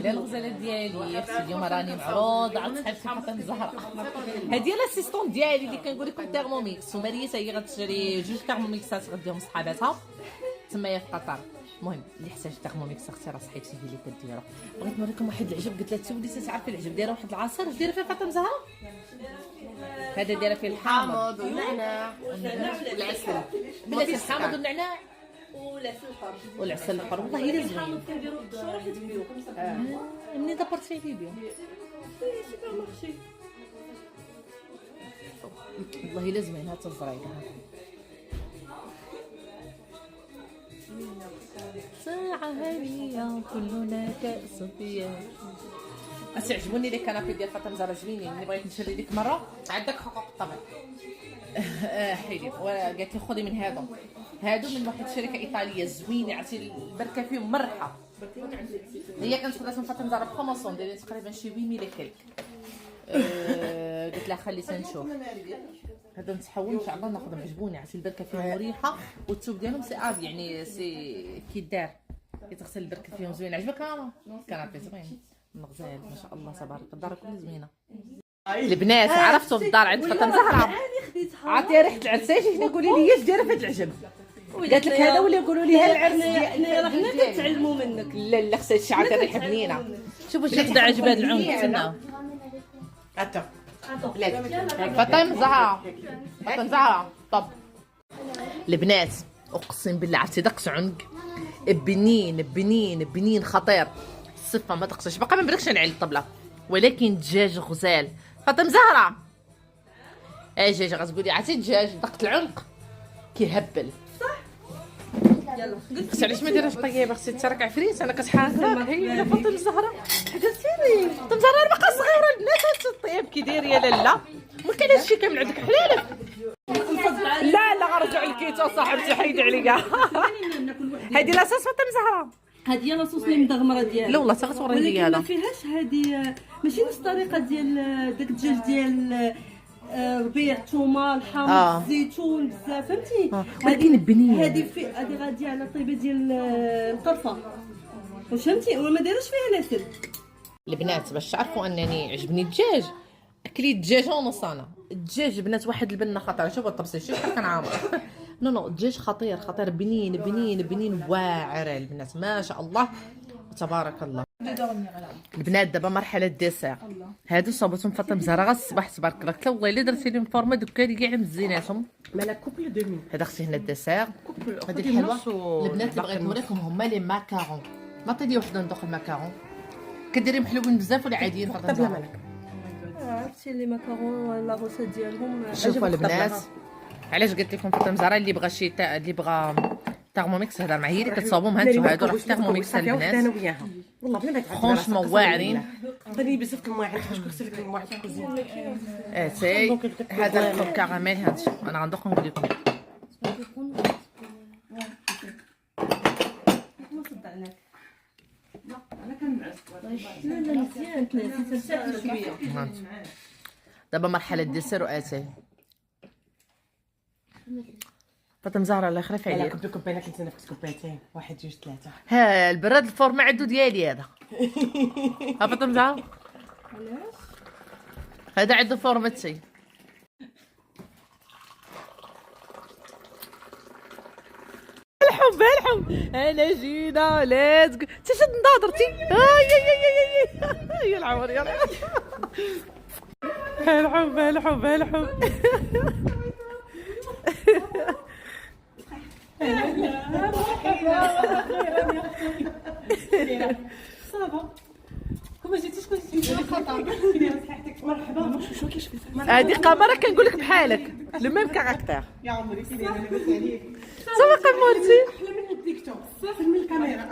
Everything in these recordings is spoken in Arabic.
على الغزاله ديالي اختي اليوم راني معروض على صاحبتي فاطمه الزهراء. هذه لاسيستون ديالي اللي كنقول لكم تيرموميكس، وماريا هي غتشري جوج تيرموميكسات غديهم صحاباتها تمايا في قطر. المهم اللي احتاج تيرموميكس اختي راه صاحبتي هي اللي كديرو. بغيت نوريكم واحد العجب، قلت لها تولي تعرفي العجب دايره واحد العصير دايره فيه فاطمه الزهراء. هذا دايره فيه الحامض والنعناع والعسل، بلاتي الحامض والنعناع والعسل الحر والعسل الحر. والله الا زوين. الحامض كنديرو بالشهر حيت بيو. منين دبرت فيه فيديو سوبر مارشي. والله الا زوين. هات الزرايده ساعة هنية كلنا كأس فيها. تعجبوني لي كنابي ديال فاطمه زهراء زوينين. ملي بغيت نشري ديك المره عندك حقوق الطبع. حيدي قالت لي خذي من هادو من واحد الشركه ايطاليه زوينه، عرفتي البركه فيهم مرحه. هي كانت خداتهم فاطمه زهراء بروموسيون دايرين تقريبا شي 8000 كيلك. قلت لها خلي تنشوف هذا نتحول ان شاء الله ناخذهم. عجبوني عرفتي البركه فيهم مريحه، والثوب ديالهم سي افي يعني سي كيدار يتغسل البركه فيهم زوين. عجبك ماما؟ كنابي زوين غزال ما شاء الله تبارك. الدار كلها زوينه. البنات عرفتوا في الدار عند فاطمه زهراء عطيها ريحه العرساج. هنا قولي لي اش دايره في هذا العجب. قالت لك هذا ولا يقولوا لي هذا العرس راه حنا كنتعلموا منك. لا خصها شي عطي ريحه بنينه. شوفوا شكون عجب هذا العنق. تسناو هاتا فاطمه زهراء فاطمه زهراء. طب البنات اقسم بالله عرفتي داك عنق بنين خطير. الصفه ما تقصش باقا ما نبركش نعلي الطبله، ولكن دجاج غزال. فاطمه زهراء دجاج غتقولي عرفتي الدجاج دقه العنق كيهبل صح. يلا قلت علاش ما ديرهاش طيبه خصك ترك عفريت. انا كتحاكى هي فاطمه الزهراء سيري. فاطمه الزهراء باقا صغيره البنات الطيب كي داير يا لاله. ممكن هادشي كامل عندك حلالك. لا غنرجع لك صاحبتي حيدي عليا. هذه لاصوص فاطمه الزهراء. هذه هي لاصوص اللي مدغمره ديالها. لا والله تغتوري ولكن ديالها ما فيهاش هذه ماشي نفس الطريقه ديال داك الدجاج ديال ربيع الثومه الحامض الزيتون بزاف فهمتي. ولكن بنيه هذه غاديه على طيبه ديال القرفه واش فهمتي، وما دايرش فيها العسل. البنات باش تعرفوا انني عجبني الدجاج اكليت دجاج ونص. انا الدجاج بنات واحد البنه خطيره. شوفوا الطبسي شوف شحال كنعامر. نو الدجاج خطير بنين واعر البنات ما شاء الله تبارك الله. البنات دابا مرحله الديسير. هادو صابتهم فاطمه زهراء الصباح تبارك الله. قلت والله الا درتي لهم فورمه دوكا اللي كاع مزيناتهم. مالا كوبل دو مين. هذا اختي هنا الديسير. هذه الحلوه. البنات اللي بغيت نوريكم هما لي ماكارون. نعطي لي وحده ندوق الماكارون. كديريهم حلوين بزاف ولا عاديين فاطمه زهراء؟ عرفتي لي ماكارون لا غوسيت ديالهم. شوفوا البنات علاش قلت لكم فاطمه زهراء اللي بغى شي اللي بغى تيرموميكس هضر مع هي اللي كتصاوبهم. هانتو هادو راه تيرموميكس البنات انا وياها والله بلا ما تعرف. فرونشمون واعرين. عطيني بزاف الماء عندك شكون غسل لك الماء في الكوزين. سي هذا الحب كراميل. هانتو انا غندوق نقول لكم لا مزيان تنسى شويه. دابا مرحله الديسير واتاي. فاطمه زهراء الله يخلف لا عليك. كنت كوبايه كنت انا في كوبايتين 1 2 3. ها البراد الفورما عندو ديالي هذا. ها فاطمه زهراء علاش هذا عنده فورمتي. الحب انا جينا ليتس جو. انت شد نضادرتي يا العمر يا الحب صافا كون ما جيتيش كنتي خطا. مرحبا شو كاينش في هذه قمره كنقول لك بحالك لو ميم كاركتير. يا عمري سيدي انا لاباس عليك. صافا قمرتي احلى من التيك توك صافي من الكاميرا.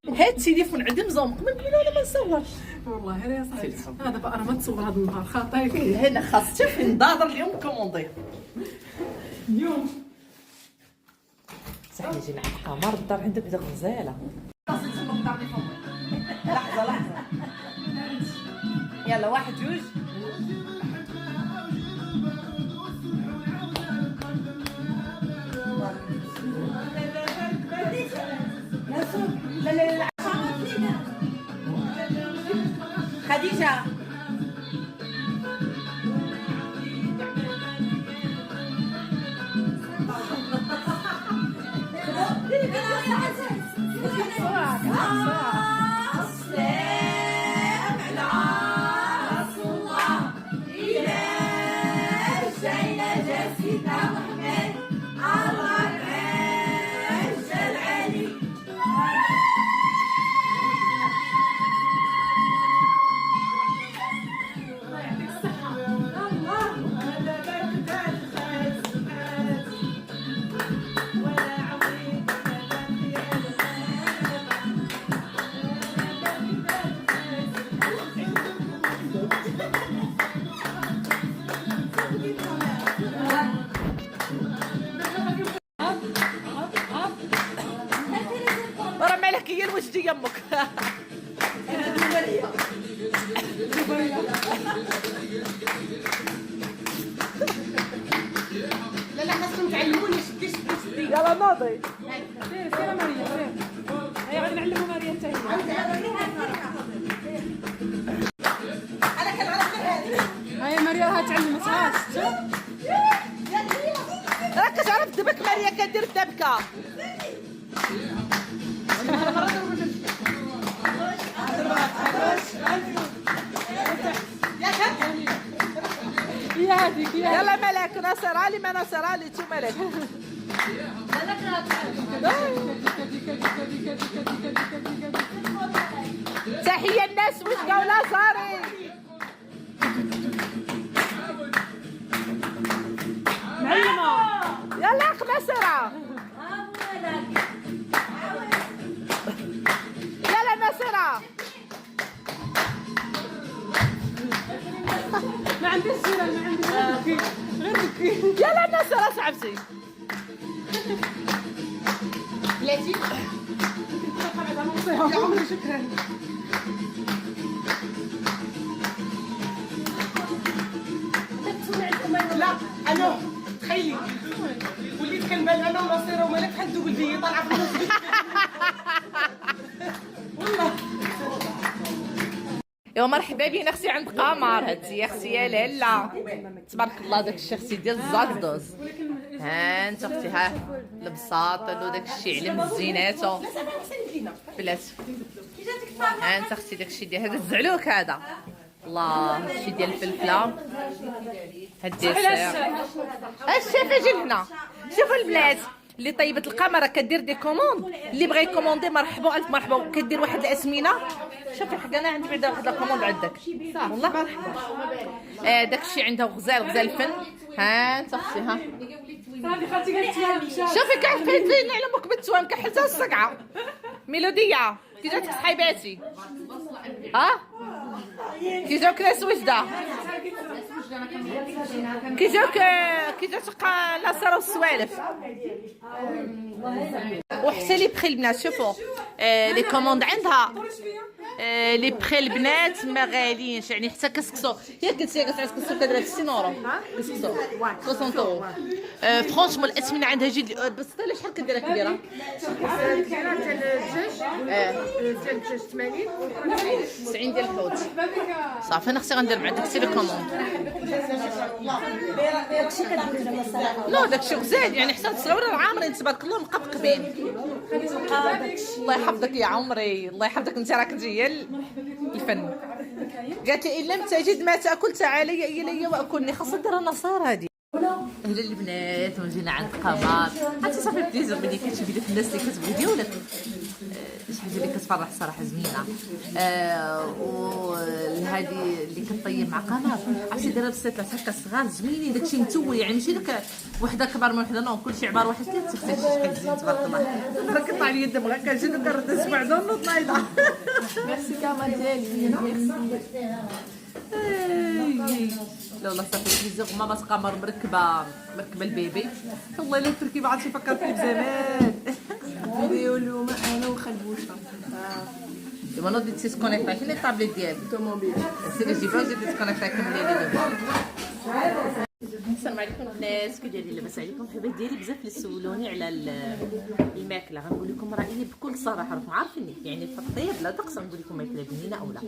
هاد التليفون عندي مزومق ما نبين ولا ما نصورش. والله انا صاحبي هذا بقى راه ما تصور هذا النهار خاطيك. هنا خاص في نضادر اليوم كوموندي اليوم صح نجي نعرف قمر الدار عندك بدك غزاله. لحظه يلا 1 2 لا خديجه. ورا مالك هي الوجدي يمك. لا لا خاصكم تعلموني شدي شدي شدي. يلا نوضي. سير سير مريم سير. هيا غادي نعلموا مريم حتى هي. هيا مريم راها تعلمت شفتوا. راك تعرف دبك ماريا كدير الدبكه. هي هذيك هي. يلا ملك ناصر لي ما ناصر لي تو ملك. تحية الناس وش قولا صاري. معلمة. يلا اخ ناصرة. يلا ناصرة. ما عنديش جيران ما عنديش غير بكي. يلا ناصرة صعبتي. بلاتي. يا عمري شكرا. لا انا تخيلي وليت كنبان انا وناصيره ومالك بحال دوبل بيا طالعه في النص. والله يا مرحبا بين اختي عند قمر. هاتي يا اختي يا لالا تبارك الله. داك الشيء اختي ديال الزاكدوز. ها انت اختي ها البساط وداك الشيء علم الزيناتو بلاتي. ها انت اختي داك الشيء ديال هذا الزعلوك هذا. الله هذا الشيء ديال الفلفله. هاد ديال الشيف اجي لهنا. شوفوا البنات اللي طيبت القمر كدير دي كوموند. اللي بغى يكوموندي مرحبا الف مرحبا. كدير واحد الاسمنه. شوفي حق انا عندي بعدا واحد الكوموند عندك والله مرحبا. داك الشيء عنده غزال غزال الفن. ها انت اختي ها صافي خالتي قالت شوفي كيفين على امك بالتوام كحلتها الصقعه. ميلوديه كي جاتك صحيباتي. ها كي جاوك ناس وجده. كي جاتك ناصر والسوالف. وحتى لي بخي البنات شوفوا لي كوموند عندها لي بخي البنات ما غاليينش يعني حتى كسكسو. ياك قلتي يا قلت كسكسو كدير 60 اورو كسكسو 60 اورو. فرونشمون الاثمنه عندها جد بس طيب شحال كديرها كبيره؟ الكيلو ديال الدجاج 80 90 ديال الحوت. صافي انا خصني غندير مع داكشي لي كوموند. لا داكشي غزال يعني حتى تصاور عامرين تبارك الله مقبقبين. الله يحفظك يا عمري الله يحفظك انت راك ديال الفن. قالت لي ان لم تجد ما تاكل تعالي الي واكلني. خاصها دير النصارى هذه. اهلا البنات وجينا عند قمر. عرفتي صافي بديت ملي كتشوفي داك الناس اللي كتبغي ديالك شي حاجه اللي كتفرح صراحه زوينه. وهذه اللي كطيب مع قمر عرفتي دايره بسيطات هكا صغار زوينين داكشي متول يعني ماشي داك وحده كبر من وحده نو كلشي عباره واحد ثلاث تختي شحال زين تبارك الله. دابا كطلع لي دابا كنجي كنرد نسمع دون نوض نايضه. ميرسي كاما ديالي ميرسي. لا والله صافي بليزيغ ماما قمر مركبه البيبي. والله الا التركيبه عرفتي فكرتني بزمان. فيديو اليوم انا وخلبوشه. دابا نوضي تيسكونيكتا فين الطابليت ديالك الطوموبيل. سيري جيبها وزيد تيسكونيكتا كملي لي دابا. السلام عليكم الناس كي دايرين لاباس عليكم الحبايب ديالي بزاف اللي سولوني على الماكله. غنقول لكم رايي بكل صراحه راكم عارفيني يعني في الطيب لا تقسم نقول لكم ماكله بنينه او لا.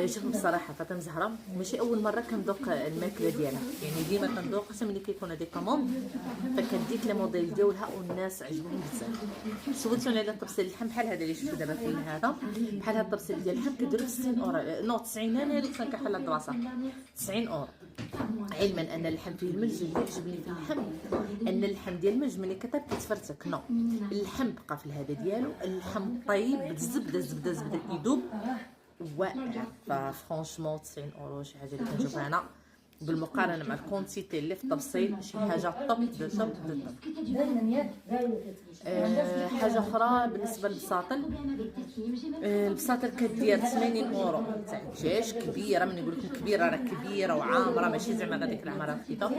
شوفوا بصراحه فاطمه زهره ماشي اول مره كنذوق الماكله ديالها، يعني ديما كنذوق حتى ملي كيكون دي كوموند فكديك لي موديل ديالها والناس عجبهم بزاف. سولتوني على طبسيل اللحم بحال هذا اللي شفتو دابا في هذا، بحال هذا الطبسيل ديال اللحم كديروا 60 اورو، نو 90 انا اللي كنت كنحل الدراسه 90 اورو. علما ان اللحم فيه الملج، اللي عجبني في اللحم ان اللحم ديال الملج ملي كطيب كتفرتك، نو اللحم بقى في الهذا ديالو، اللحم طيب بالزبده، زبده كيدوب واعر. ففرونشمون 90 اورو شي حاجه اللي كنشوفها انا بالمقارنه مع الكونتيتي اللي في التبصيل شي حاجه طب دو طب دو طب. حاجه اخرى بالنسبه للبساطل، البساطل كدير 80 اورو تاع الدجاج كبيره، من نقول لكم كبيره راه كبيره وعامره ماشي زعما غاديك العماره خفيفه،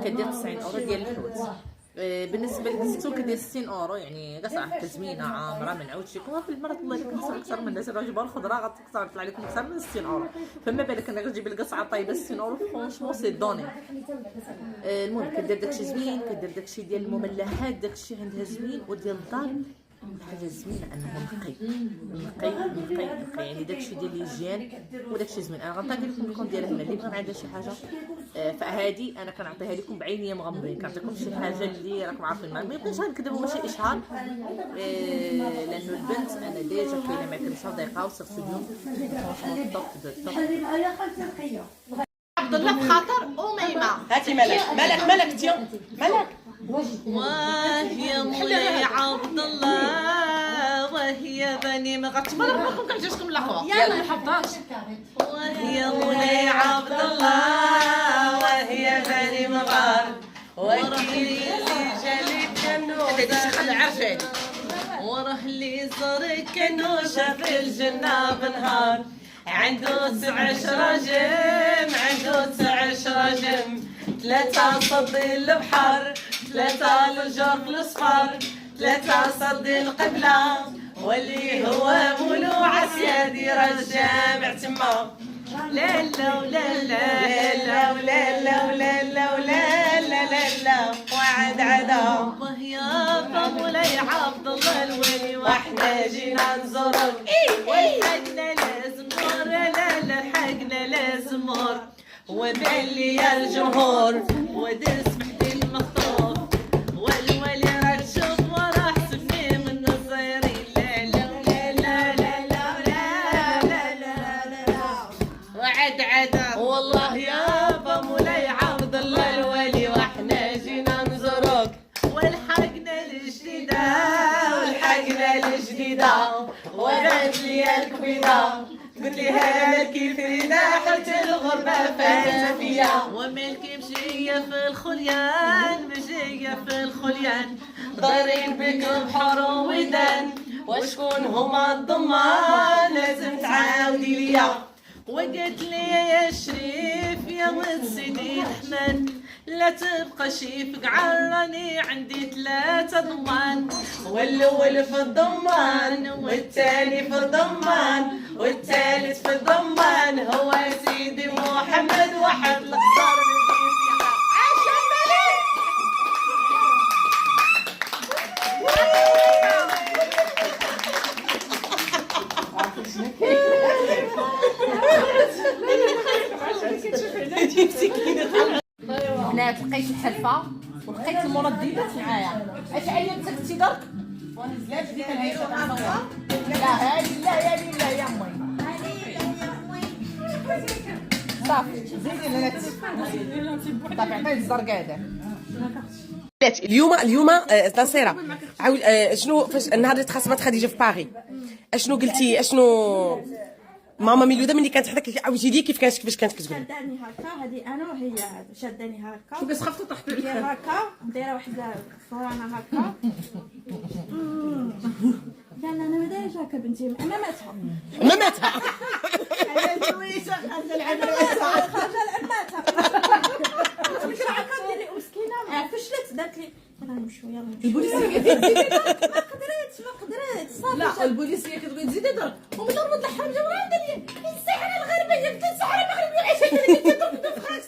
كدير 90 اورو ديال الحوت. بالنسبه للستو كدير 60 اورو، يعني كاع صراحه زوينه عامره ما نعاودش لكم. في المرات الله يكون اكثر من الناس راه جيبوا الخضره غتكثر تطلع لكم اكثر من 60 اورو، فما بالك انا غتجيب القصعه طايبه 60 اورو فرونشمون سي دوني. المهم كدير داكشي زوين، كدير داكشي ديال المملحات، داكشي عندها زوين، وديال الدار حاجه زوينه انه نقي يعني داكشي ديال ليجيان وداكشي زوين. انا غنعطي لكم الكون ديالها هنا اللي بغى ما عندها شي حاجه، فهادي انا كنعطيها لكم بعينيا مغمضين، كنعطيكم شي حاجه اللي راكم عارفين ما يمكنش غنكذبوا ماشي اشهار، لانه البنت انا ديجا كاينه معاك صديقه وسيرسيون عبد الله بخاطر اميمه. هاتي مالك تيا مالك وهي مولاي عبد الله وهي بني مغرب ربكم كنجيكم الاخوه يلا ما حفظاش. وهي مولاي عبد الله وهي بني مغرب وكيلي جالي كنوشه خلي عرشاني وروح لي زرك كنوشه في الجنه بنهار، عنده 19 رجم، عنده 19 رجم، 3 صدي البحر، 3 للجرف الصفر، 3 صدي القبلة، واللي هو مولوع سيادي رجام تما. لا لا ولا لا لا ولا لا ولا لا ولا لا لا لا وعد عدا وهي مولاي عبد الله الولي واحنا جينا نزورك والحقنا لازم نور، لا لا حقنا لازم نور، وبان لي الجمهور ودرس بحدي المخطوف والولي راك تشوف وراه حسبني من الصغيرين. لا لا لا لا لا لا لا لا لا وعد عدا والله يابا مولاي عبد الله الولي واحنا جينا نزورك والحقنا الجديده والحقنا الجديده وبانت لي الكبيده قلت لي هذا كيف رينا حتى الغربه فاتت فيا وملكي مشيه في الخليان مشيه في الخليان دايرين بك بحر وودان وشكون هما الضمان لازم تعاودي ليا. وقلت لي يا شريف يا ولد سيدي احمد لا تبقى شيفك عراني عندي 3 ضمان، والاول في الضمان والثاني في الضمان والثالث في الضمان هو سيدي محمد واحد القصار من دين عاش الملك. بنات لقيت الحلفه ولقيت المرددات معايا. اش علمتك انت درك؟ ونزلات ديك العيشه لا هادي لا هادي لا يا امي صافي زيدي لنا صافي عطيني الزرقاء هذاك. اليوم نصيره عاود شنو فاش النهار اللي تخاصمت خديجه في باغي اشنو قلتي اشنو ماما ميلوده ملي كانت حداك عاودتي لي كيفاش كانت كتقول شداني هكا هذه انا وهي شداني هكا شوفي سخفتو طحت هي هكا دايره واحد الفرانه هكا لا لا انا ما دايرش هكا بنتي انا ماتها انا زويشه خرج العماتها فكره هكا ديري مسكينه فشلت دارت لي يلا نمشيو يلا نمشيو البوليسيه ما قدرتش صافي. لا البوليسيه كتقول تزيدي ضرب ومضرب الحرب جمعه ديال السحره الغربيه قلت السحره المغربيه عايشه تضرب في خاص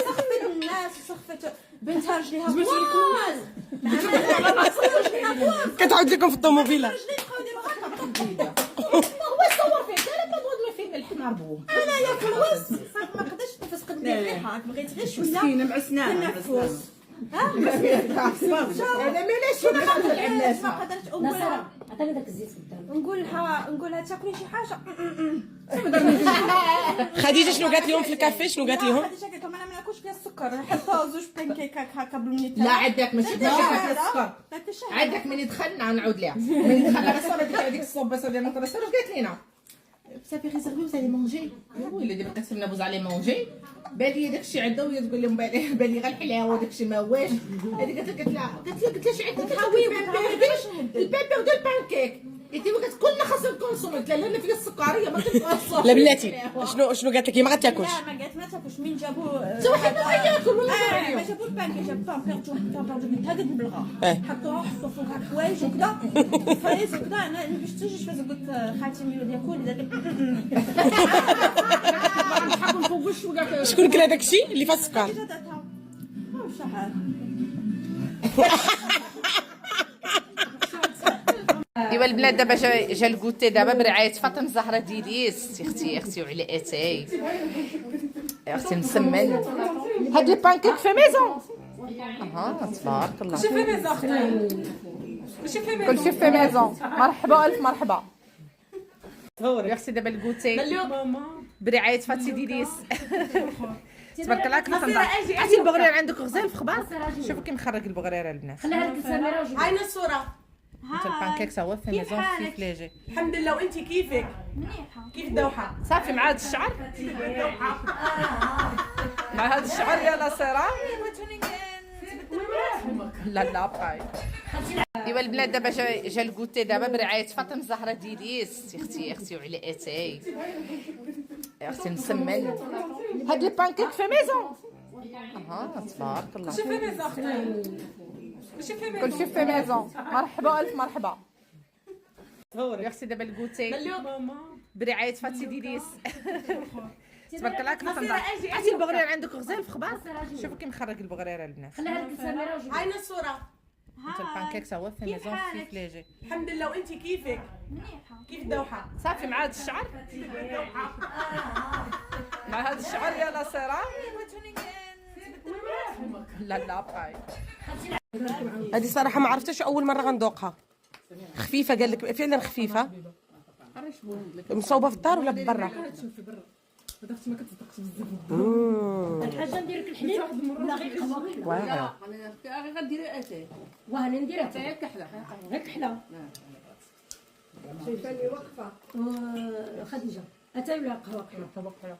سخفت الناس سخفت بنتها رجليها طوال كتعاود لكم في الطوموبيله رجلي بقاو يديروا هكا هو صور فيه قال نعرفوه. انايا في الوسط صافي ما نقدرش نتنفس قد الريحه بغيت غير شويه مسكينه مع سنانها تنفس انا مالاش انا غنقول الناس. ما قدرت اقولها عطيني داك الزيت قدام. نقولها تاكلي شي حاجه خديجه شنو قالت لهم في الكافي؟ شنو قالت لهم؟ هذا شكل انا ما ناكلش فيها السكر حطوا زوج بانكيك هكا بالميتال لا عندك ماشي فيها السكر. عندك من دخلنا نعاود ليها من دخلنا الرسوله ديك هذيك الصوبه ديال الرسوله قالت لنا صافي ريزيرفي وزالي مونجي. ويلي دابا كنسمنا بوز علي مونجي بالي داكشي عندها وهي تقول لهم بالي غير الحلاوه وداكشي ما هواش. هذيك قالت لها شي عندك البيبر دو البانكيك. قلت لها كلنا خاصنا نكونسومي. قلت لها لا فيها السكريه ما كنكونسومي. لا بلاتي شنو قالت لك؟ هي ما غاتاكلش. لا ما قالت ما تاكلش من جابوا شو واحد ما ياكل ولا ما جابوا البانكيك جابوا بيردو هكا بالبلغه إيه. حطوها فوقها حوايج وكذا فريز وكذا. انا باش تجي فاز قلت خالتي ميلودي ياكل شكون كلا داكشي اللي فيه السكر؟ شحال ايوا البنات دابا جا الكوتي دابا برعايه فاطمه الزهراء ديديس. اختي وعلاتي اختي مسمن. هاد لي بانكيك في ميزون. تبارك الله. في ميزون اختي كلشي في ميزون. مرحبا الف مرحبا. يا اختي دابا الكوتي برعايه فاطمه ديديس. تبارك الله. عرفتي البغرير عندك غزال في خبار؟ شوفوا كي مخرج البغرير البنات. خليها لك السميره وجيب. هاينا الصوره. انت البانكيك هو في ميزون في فلاجي. الحمد لله. وانت كيفك؟ منيحه كيف الدوحه؟ صافي مع هاد الشعر مع هاد الشعر يا نصيره. لا باي. ايوا البنات دابا جا الكوتي دابا برعايه فاطمه الزهراء ديديس. اختي وعلاتي اختي مسمن. هاد لي بانكيك في ميزون. تبارك الله. في ميزون اختي كلشي في ميزون. مرحبا الف مرحبا. يا اختي دابا الكوتي برعايه فاطمه ديديس. تبارك الله. عرفتي البغرير عندك غزال في خبار؟ شوفوا كي مخرج البغرير البنات. خليها لك السميره وجيب. هاينا الصوره. انت البانكيك هو في ميزون في فلاجي. الحمد لله. وانت كيفك؟ منيحه كيف الدوحه؟ صافي مع هاد الشعر مع هاد الشعر يا نصيره. لا باي. هذه صراحه ما عرفتش، اول مره غندوقها. خفيفه قال لك فعلا خفيفه. مصوبه في الدار ولا برا؟ الحاجه ندير لك الحليب ولا غير قهوه؟ واو. غندير اتاي وهنا ندير اتاي كحله غير كحله. شايفاني واقفه. خديجه اتاي ولا قهوه؟ طبق حلو.